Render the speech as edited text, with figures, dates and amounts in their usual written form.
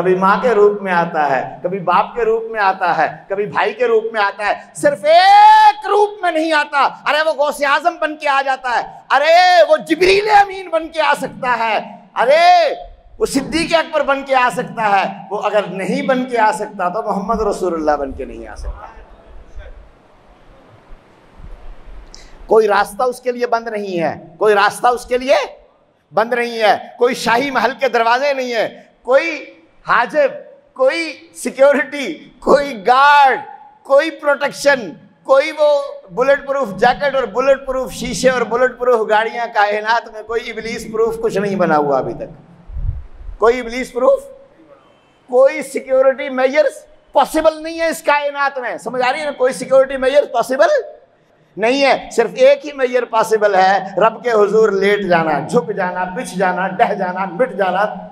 कभी माँ के रूप में आता है, कभी बाप के रूप में आता है, कभी भाई के रूप में आता है, सिर्फ एक रूप में नहीं आता। अरे वो गौसे आजम बन के आ जाता है, अरे वो जिब्रील अमीन बन के आ सकता है, अरे वो सिद्दीक अकबर बन के आ सकता है। वो अगर नहीं बन के आ सकता तो मोहम्मद रसूलुल्लाह बन के नहीं आ सकता। कोई रास्ता उसके लिए बंद नहीं है, कोई रास्ता उसके लिए बंद नहीं है, कोई शाही महल के दरवाजे नहीं है, कोई हाजिब, कोई सिक्योरिटी, कोई गार्ड, कोई प्रोटेक्शन, कोई वो बुलेट प्रूफ जैकेट और बुलेट प्रूफ शीशे और बुलेट प्रूफ गाड़ियां कायनात में कोई इब्लीस प्रूफ कुछ नहीं बना हुआ अभी तक। कोई इब्लीस प्रूफ, कोई सिक्योरिटी मेजर्स पॉसिबल नहीं है इस कायनात में। समझ आ रही है ना? कोई सिक्योरिटी मेजर्स पॉसिबल नहीं है। सिर्फ एक ही मेजर पॉसिबल है, रब के हुजूर लेट जाना, झुक जाना, बिछ जाना, डह जाना, मिट जाना।